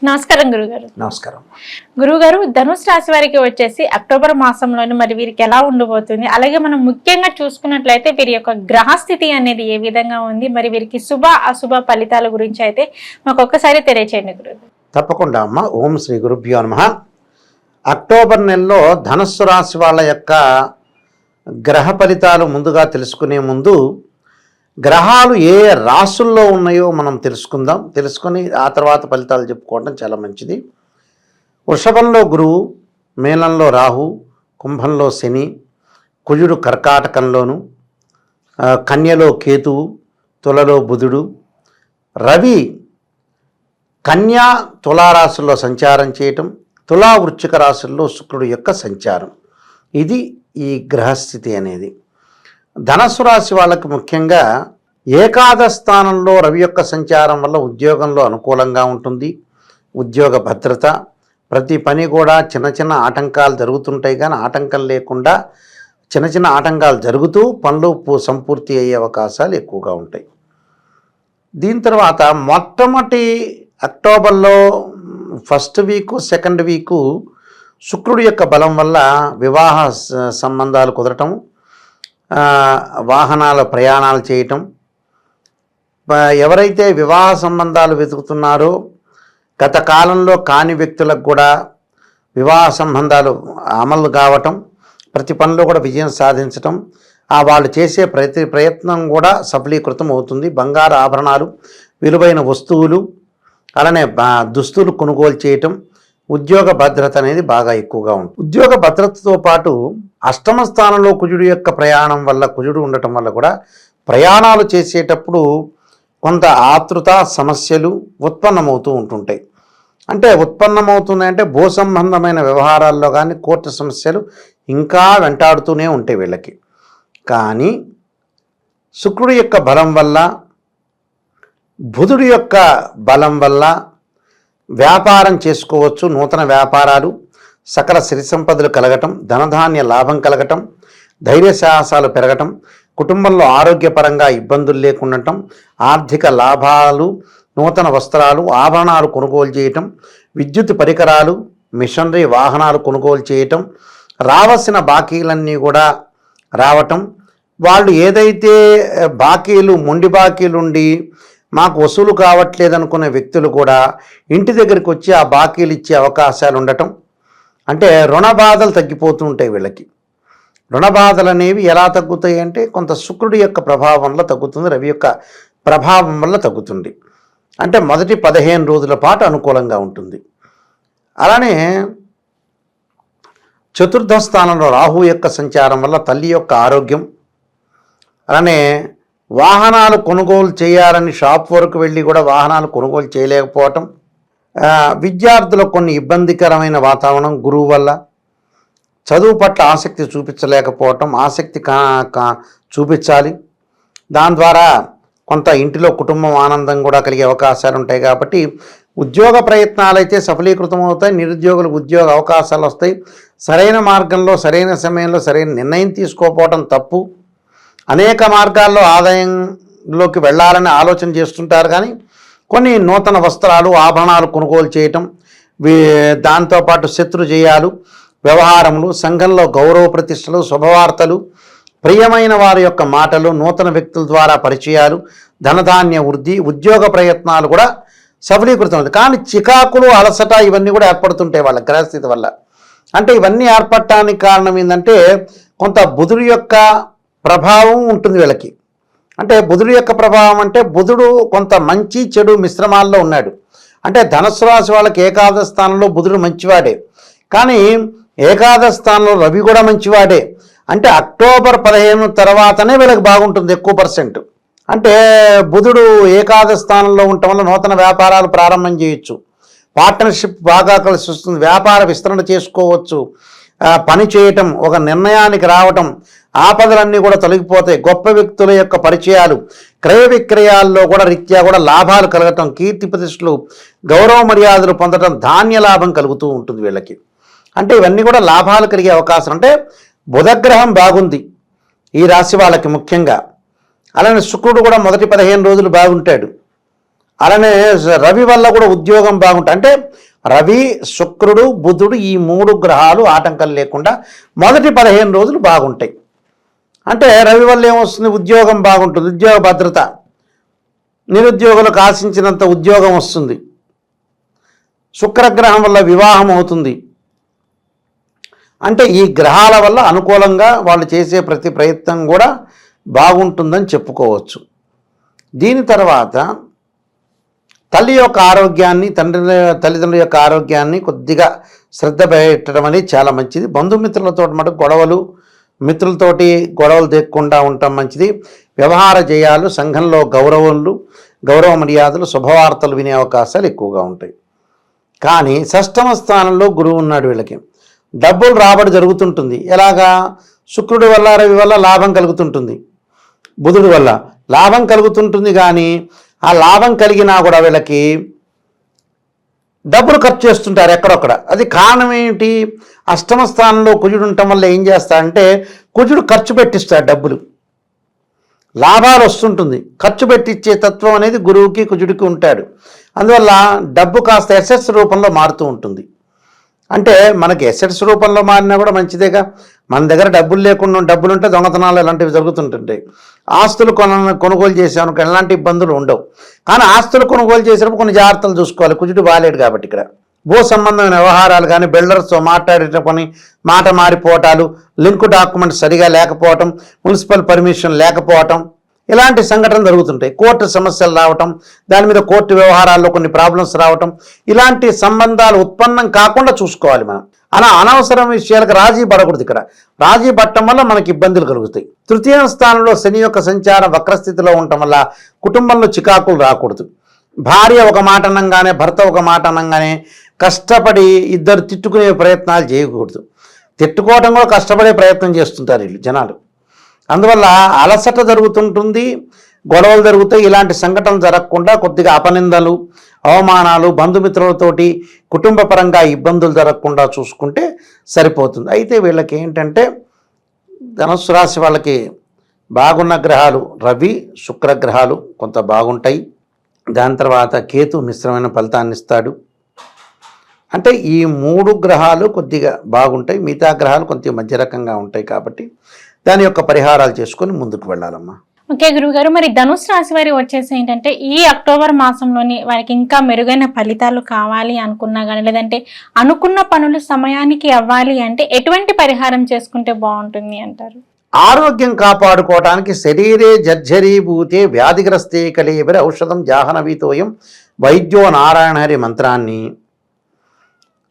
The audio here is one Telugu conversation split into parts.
నమస్కారం గురుగారు. నమస్కారం. గురుగారు, ధనుసు రాశి వారికి వచ్చేసి అక్టోబర్ మాసంలోని మరి వీరికి ఎలా ఉండబోతుంది, అలాగే మనం ముఖ్యంగా చూసుకున్నట్లయితే వీరి యొక్క గ్రహస్థితి అనేది ఏ విధంగా ఉంది, మరి వీరికి శుభ అశుభ ఫలితాల గురించి అయితే మాకు ఒక్కసారి తెలియచేయండి గురుగారు. తప్పకుండా అమ్మ. ఓం శ్రీ గురుభ్యో నమః. అక్టోబర్ నెలలో ధనుస్సు రాశి వాళ్ళ యొక్క గ్రహ ఫలితాలు ముందుగా తెలుసుకునే ముందు గ్రహాలు ఏ రాశుల్లో ఉన్నాయో మనం తెలుసుకొని ఆ తర్వాత ఫలితాలు చెప్పుకోవడం చాలా మంచిది. వృషభంలో గురువు, మేనంలో రాహు, కుంభంలో శని, కుజుడు కర్కాటకంలోను, కన్యలో కేతువు, తులలో బుధుడు, రవి కన్యా తులారాశుల్లో సంచారం చేయటం, తులా వృశ్చిక రాశుల్లో శుక్రుడు యొక్క సంచారం. ఇది ఈ గ్రహస్థితి అనేది. ధనస్సు రాశి వాళ్ళకి ముఖ్యంగా ఏకాదశ స్థానంలో రవి యొక్క సంచారం వల్ల ఉద్యోగంలో అనుకూలంగా ఉంటుంది. ఉద్యోగ భద్రత, ప్రతి పని కూడా చిన్న చిన్న ఆటంకాలు జరుగుతుంటాయి, కానీ ఆటంకం లేకుండా చిన్న ఆటంకాలు జరుగుతూ పనులు సంపూర్తి అయ్యే అవకాశాలు ఎక్కువగా ఉంటాయి. దీని తర్వాత మొట్టమొదటి అక్టోబర్లో ఫస్ట్ వీకు, సెకండ్ వీకు శుక్రుడి యొక్క బలం వల్ల వివాహ సంబంధాలు కుదరటం, వాహనాల ప్రయాణాలు చేయటం, ఎవరైతే వివాహ సంబంధాలు వెతుకుతున్నారో గత కాలంలో కాని వ్యక్తులకు కూడా వివాహ సంబంధాలు అమలు కావటం, ప్రతి పనిలో కూడా విజయం సాధించటం, వాళ్ళు చేసే ప్రతి ప్రయత్నం కూడా సఫలీకృతం అవుతుంది. బంగారు ఆభరణాలు, విలువైన వస్తువులు, అలానే దుస్తులు కొనుగోలు చేయటం, ఉద్యోగ భద్రత అనేది బాగా ఎక్కువగా ఉంటుంది. ఉద్యోగ భద్రతతో పాటు అష్టమ స్థానంలో కుజుడు యొక్క ప్రయాణం వల్ల, కుజుడు ఉండటం వల్ల కూడా ప్రయాణాలు చేసేటప్పుడు కొంత ఆతృత సమస్యలు ఉత్పన్నమవుతూ ఉంటుంటాయి. అంటే ఉత్పన్నమవుతున్నాయంటే భూ సంబంధమైన వ్యవహారాల్లో కానీ కోర్టు సమస్యలు ఇంకా వెంటాడుతూనే ఉంటాయి వీళ్ళకి. కానీ శుక్రుడి యొక్క బలం వల్ల, బుధుడి యొక్క బలం వల్ల వ్యాపారం చేసుకోవచ్చు. నూతన వ్యాపారాలు, సకల సిరి సంపదలు కలగటం, ధనధాన్య లాభం కలగటం, ధైర్య సాహసాలు పెరగటం, కుటుంబంలో ఆరోగ్యపరంగా ఇబ్బందులు లేకుండటం, ఆర్థిక లాభాలు, నూతన వస్త్రాలు, ఆభరణాలు కొనుగోలు చేయటం, విద్యుత్ పరికరాలు, మిషనరీ వాహనాలు కొనుగోలు చేయటం, రావాల్సిన బాకీలన్నీ కూడా రావటం, వాళ్ళు ఏదైతే బాకీలు, మొండి బాకీలుండి మాకు వసూలు కావట్లేదు అనుకునే వ్యక్తులు కూడా ఇంటి దగ్గరికి వచ్చి ఆ బాకీలు ఇచ్చే అవకాశాలు ఉండటం. అంటే రుణ బాధలు తగ్గిపోతూ ఉంటాయి వీళ్ళకి. రుణ బాధలు అనేవి ఎలా తగ్గుతాయి అంటే కొంత శుక్రుడి యొక్క ప్రభావం వల్ల తగ్గుతుంది, రవి యొక్క ప్రభావం వల్ల తగ్గుతుంది. అంటే మొదటి 15 రోజుల పాటు అనుకూలంగా ఉంటుంది. అలానే చతుర్థ స్థానంలో రాహు యొక్క సంచారం వల్ల తల్లి యొక్క ఆరోగ్యం, అలానే వాహనాలు కొనుగోలు చేయాలని షాప్ వరకు వెళ్ళి కూడా వాహనాలు కొనుగోలు చేయలేకపోవటం, విద్యార్థులకు కొన్ని ఇబ్బందికరమైన వాతావరణం గురువు వల్ల, చదువు పట్ల ఆసక్తి చూపించలేకపోవటం, ఆసక్తి చూపించాలి. దాని ద్వారా కొంత ఇంటిలో కుటుంబం ఆనందం కూడా కలిగే అవకాశాలు ఉంటాయి. కాబట్టి ఉద్యోగ ప్రయత్నాలు అయితే సఫలీకృతం అవుతాయి. నిరుద్యోగులకు ఉద్యోగ అవకాశాలు వస్తాయి. సరైన మార్గంలో, సరైన సమయంలో సరైన నిర్ణయం తీసుకోకపోవటం తప్పు. అనేక మార్గాల్లో ఆదాయంలోకి వెళ్ళాలని ఆలోచన చేస్తుంటారు, కానీ కొన్ని నూతన వస్త్రాలు, ఆభరణాలు కొనుగోలు చేయటం, దాంతోపాటు శత్రు జయాలు, వ్యవహారములు, సంఘంలో గౌరవ ప్రతిష్టలు, శుభవార్తలు, ప్రియమైన వారి యొక్క మాటలు, నూతన వ్యక్తుల ద్వారా పరిచయాలు, ధనధాన్య వృద్ధి, ఉద్యోగ ప్రయత్నాలు కూడా సఫలీకృతం అవుతాయి. కానీ చికాకులు, అలసట ఇవన్నీ కూడా ఏర్పడుతుంటాయి వాళ్ళ గ్రహస్థితి వల్ల. అంటే ఇవన్నీ ఏర్పడటానికి కారణం ఏంటంటే కొంత బుధుడి యొక్క ప్రభావం ఉంటుంది వీళ్ళకి. అంటే బుధుడి యొక్క ప్రభావం అంటే బుధుడు కొంత మంచి చెడు మిశ్రమాల్లో ఉన్నాడు. అంటే ధనుస్సు రాశి వాళ్ళకి ఏకాదశ స్థానంలో బుధుడు మంచివాడే, కానీ ఏకాదశ స్థానంలో రవి కూడా మంచివాడే. అంటే అక్టోబర్ 15 తర్వాతనే వీళ్ళకి బాగుంటుంది ఎక్కువ %. అంటే బుధుడు ఏకాదశ స్థానంలో ఉండటం వల్ల నూతన వ్యాపారాలు ప్రారంభం చేయొచ్చు, పార్ట్నర్షిప్ బాగా కలిసి వస్తుంది, వ్యాపార విస్తరణ చేసుకోవచ్చు, పని చేయటం, ఒక నిర్ణయానికి రావటం, ఆపదలన్నీ కూడా తొలగిపోతాయి. గొప్ప వ్యక్తుల యొక్క పరిచయాలు, క్రయ విక్రయాల్లో కూడా రీత్యా కూడా లాభాలు కలగటం, కీర్తి ప్రతిష్టలు, గౌరవ మర్యాదలు పొందటం, ధాన్య లాభం కలుగుతూ ఉంటుంది వీళ్ళకి. అంటే ఇవన్నీ కూడా లాభాలు కలిగే అవకాశం. అంటే బుధగ్రహం బాగుంది ఈ రాశి వాళ్ళకి ముఖ్యంగా. అలానే శుక్రుడు కూడా మొదటి 15 రోజులు బాగుంటాడు. అలానే రవి వల్ల కూడా ఉద్యోగం బాగుంటుంది. అంటే రవి, శుక్రుడు, బుధుడు ఈ 3 గ్రహాలు ఆటంకం లేకుండా మొదటి 15 రోజులు బాగుంటాయి. అంటే రవి వల్ల ఏమొస్తుంది? ఉద్యోగం బాగుంటుంది, ఉద్యోగ భద్రత, నిరుద్యోగులకు ఆశించినంత ఉద్యోగం వస్తుంది. శుక్రగ్రహం వల్ల వివాహం అవుతుంది. అంటే ఈ గ్రహాల వల్ల అనుకూలంగా వాళ్ళు చేసే ప్రతి ప్రయత్నం కూడా బాగుంటుందని చెప్పుకోవచ్చు. దీని తర్వాత తల్లి యొక్క ఆరోగ్యాన్ని, తల్లిదండ్రుల యొక్క ఆరోగ్యాన్ని కొద్దిగా శ్రద్ధ పెట్టడం అనేది చాలా మంచిది. బంధుమిత్రులతో మటుకు గొడవలు, మిత్రులతోటి గొడవలు తెక్కకుండా ఉండటం మంచిది. వ్యవహార జయాలు, సంఘంలో గౌరవ మర్యాదలు, శుభవార్తలు వినే అవకాశాలు ఎక్కువగా ఉంటాయి. కానీ షష్టమ స్థానంలో గురువు ఉన్నాడు. వీళ్ళకి డబ్బులు రాబడి జరుగుతుంటుంది. ఎలాగా? శుక్రుడి వల్ల, రవి వల్ల లాభం కలుగుతుంటుంది, బుధుడి వల్ల లాభం కలుగుతుంటుంది. కానీ ఆ లాభం కలిగినా కూడా వీళ్ళకి డబ్బులు ఖర్చు చేస్తుంటారు ఎక్కడొక్కడ. అది కారణం ఏంటి? అష్టమ స్థానంలో కుజుడు ఉండటం వల్ల ఏం చేస్తాడంటే కుజుడు ఖర్చు పెట్టిస్తాడు డబ్బులు, లాభాలు వస్తుంటుంది. ఖర్చు పెట్టించే తత్వం అనేది గురువుకి కుజుడికి ఉంటాడు. అందువల్ల డబ్బు కాస్త ఎసెట్స్ రూపంలో మారుతూ ఉంటుంది. అంటే మనకి ఎసెట్స్ రూపంలో మారినా కూడా మంచిదేగా. మన దగ్గర డబ్బులు లేకుండా, డబ్బులు ఉంటే దొంగతనాలు ఇలాంటివి జరుగుతుంటుంటాయి. ఆస్తులు కొనుగోలు చేసామనుకో ఎలాంటి ఇబ్బందులు ఉండవు. కానీ ఆస్తులు కొనుగోలు చేసేటప్పుడు కొన్ని జాగ్రత్తలు చూసుకోవాలి. కుజుడు బాలేడు కాబట్టి ఇక్కడ భూ సంబంధమైన వ్యవహారాలు కానీ, బిల్డర్స్తో మాట్లాడేటప్పుడు మాట మారిపోవటాలు, లింక్ డాక్యుమెంట్స్ సరిగా లేకపోవటం, మున్సిపల్ పర్మిషన్ లేకపోవటం, ఇలాంటి సంఘటనలు జరుగుతుంటాయి. కోర్టు సమస్యలు రావటం, దాని మీద కోర్టు వ్యవహారాల్లో కొన్ని ప్రాబ్లమ్స్ రావటం, ఇలాంటి సంబంధాలు ఉత్పన్నం కాకుండా చూసుకోవాలి మనం. అలా అనవసరం విషయాలకు రాజీ పడకూడదు. ఇక్కడ రాజీ పడటం వల్ల మనకి ఇబ్బందులు కలుగుతాయి. తృతీయ స్థానంలో శని యొక్క సంచారం వక్రస్థితిలో ఉండటం వల్ల కుటుంబంలో చికాకులు రాకూడదు. భార్య ఒక మాట అనగానే, భర్త ఒక మాట అనగానే కష్టపడి ఇద్దరు తిట్టుకునే ప్రయత్నాలు చేయకూడదు. తిట్టుకోవడం కూడా కష్టపడే ప్రయత్నం చేస్తుంటారు వీళ్ళు జనాలు. అందువల్ల అలసట జరుగుతుంటుంది, గొడవలు జరుగుతాయి. ఇలాంటి సంఘటనలు జరగకుండా కొద్దిగా అపనిందలు, అవమానాలు, బంధుమిత్రులతోటి కుటుంబ పరంగా ఇబ్బందులు జరగకుండా చూసుకుంటే సరిపోతుంది. అయితే వీళ్ళకి ఏంటంటే ధనుస్సు రాశి వాళ్ళకి బాగున్న గ్రహాలు రవి, శుక్రగ్రహాలు కొంత బాగుంటాయి. దాని తర్వాత కేతు మిశ్రమైన ఫలితాన్ని ఇస్తాడు. అంటే ఈ 3 గ్రహాలు కొద్దిగా బాగుంటాయి, మిగతా గ్రహాలు కొద్దిగా మధ్య రకంగా ఉంటాయి. కాబట్టి దాని యొక్క పరిహారాలు చేసుకొని ముందుకు వెళ్ళాలమ్మా. ఓకే గురువుగారు, మరి ధనుసు రాశి వారి వచ్చేసి ఏంటంటే ఈ అక్టోబర్ మాసంలోని వారికి ఇంకా మెరుగైన ఫలితాలు కావాలి అనుకున్నా కానీ, లేదంటే అనుకున్న పనులు సమయానికి అవ్వాలి అంటే ఎటువంటి పరిహారం చేసుకుంటే బాగుంటుంది అంటారు? ఆరోగ్యం కాపాడుకోవడానికి శరీరే జర్జరీభూతే వ్యాధిగ్రస్తే కలేబరి ఔషధం జాహ్నవీతోయం వైద్యో నారాయణహరి మంత్రాన్ని,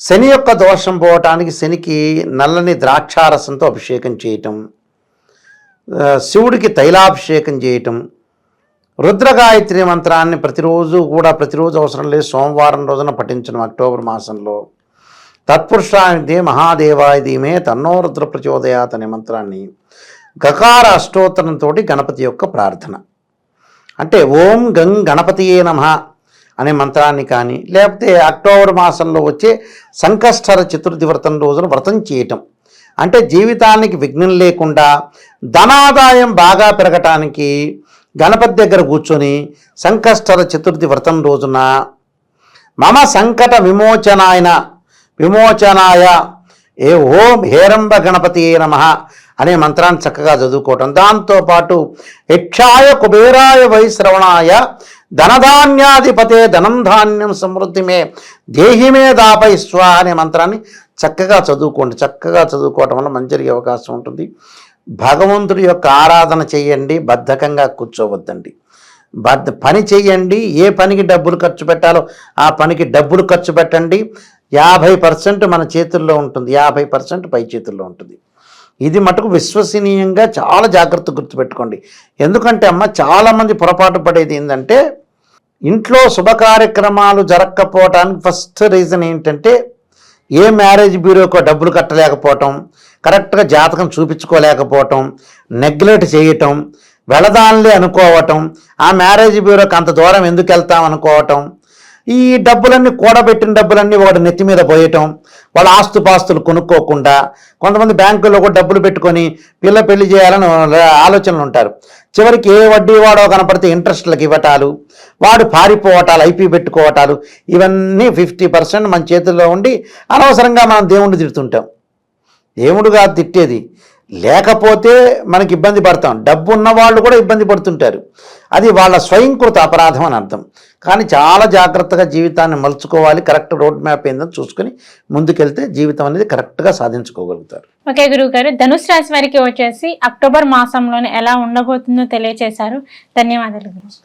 శని యొక్క దోషం పోవటానికి శనికి నల్లని ద్రాక్షారసంతో అభిషేకం చేయటం, శివుడికి తైలాభిషేకం చేయటం, రుద్రగాయత్రి మంత్రాన్ని ప్రతిరోజు అవసరం లేదు, సోమవారం రోజున పఠించడం. అక్టోబర్ మాసంలో తత్పురుషానిదే మహాదేవాయ ధీమే తన్నో రుద్ర ప్రచోదయాత్ అనే మంత్రాన్ని, గకార అష్టోత్తరంతో గణపతి యొక్క ప్రార్థన, అంటే ఓం గం గణపతియే నమః అనే మంత్రాన్ని కానీ, లేకపోతే అక్టోబర్ మాసంలో వచ్చే సంకష్టహర చతుర్థి వ్రతం రోజున వ్రతం చేయటం, అంటే జీవితానికి విఘ్నం లేకుండా ధనాదాయం బాగా పెరగటానికి గణపతి దగ్గర కూర్చొని సంకష్టహర చతుర్థి వ్రతం రోజున మమ సంకట విమోచనాయ ఏ ఓం హేరంబ గణపతియే నమః అనే మంత్రాన్ని చక్కగా చదువుకోవటం. దాంతోపాటు యక్షాయ కుబేరాయ వైశ్రవణాయ ధనధాన్యాధిపతే ధనం ధాన్యం సమృద్ధిమే దేహిమే దాపై స్వ అనే మంత్రాన్ని చక్కగా చదువుకోండి. చక్కగా చదువుకోవటం వల్ల మంచి జరిగే అవకాశం ఉంటుంది. భగవంతుడి యొక్క ఆరాధన చేయండి, బద్ధకంగా కూర్చోవద్దండి. పని చేయండి, ఏ పనికి డబ్బులు ఖర్చు పెట్టాలో ఆ పనికి డబ్బులు ఖర్చు పెట్టండి. 50% మన చేతుల్లో ఉంటుంది, 50% పై చేతుల్లో ఉంటుంది. ఇది మటుకు విశ్వసనీయంగా చాలా జాగ్రత్త గుర్తుపెట్టుకోండి. ఎందుకంటే అమ్మ చాలామంది పొరపాటు పడేది ఏంటంటే ఇంట్లో శుభ కార్యక్రమాలు జరగకపోవటానికి ఫస్ట్ రీజన్ ఏంటంటే ఏ మ్యారేజ్ బ్యూరోకో డబ్బులు కట్టలేకపోవటం, కరెక్ట్గా జాతకం చూపించుకోలేకపోవటం, నెగ్లెక్ట్ చేయటం, వెళదానులే అనుకోవటం, ఆ మ్యారేజ్ బ్యూరోకి అంత దూరం ఎందుకు వెళ్తాం అనుకోవటం, ఈ డబ్బులన్నీ కూడబెట్టిన డబ్బులన్నీ వాడు నెత్తి మీద పోయటం, వాళ్ళ ఆస్తుపాస్తులు కొనుక్కోకుండా, కొంతమంది బ్యాంకుల్లో కూడా డబ్బులు పెట్టుకొని పెళ్లి చేయాలని ఆలోచనలు ఉంటారు. చివరికి ఏ వడ్డీ వాడో కనపడితే ఇంట్రెస్ట్లకు ఇవ్వటాలు, వాడు పారిపోవటాలు, ఐపీ పెట్టుకోవటాలు, ఇవన్నీ 50% మన చేతుల్లో ఉండి అనవసరంగా మనం దేవుణ్ణి తిడుతుంటాం. దేవుడుగా తిట్టేది, లేకపోతే మనకి ఇబ్బంది పడతాం. డబ్బు ఉన్న వాళ్ళు కూడా ఇబ్బంది పడుతుంటారు. అది వాళ్ళ స్వయంకృత అపరాధం అని అర్థం. కానీ చాలా జాగ్రత్తగా జీవితాన్ని మలుచుకోవాలి. కరెక్ట్ రోడ్ మ్యాప్ ఏందని చూసుకుని ముందుకెళ్తే జీవితం అనేది కరెక్ట్గా సాధించుకోగలుగుతారు. ఓకే గురువు గారు, ధనుసు రాశి వారికి వచ్చేసి అక్టోబర్ మాసంలోనే ఎలా ఉండబోతుందో తెలియజేశారు. ధన్యవాదాలు గురువు.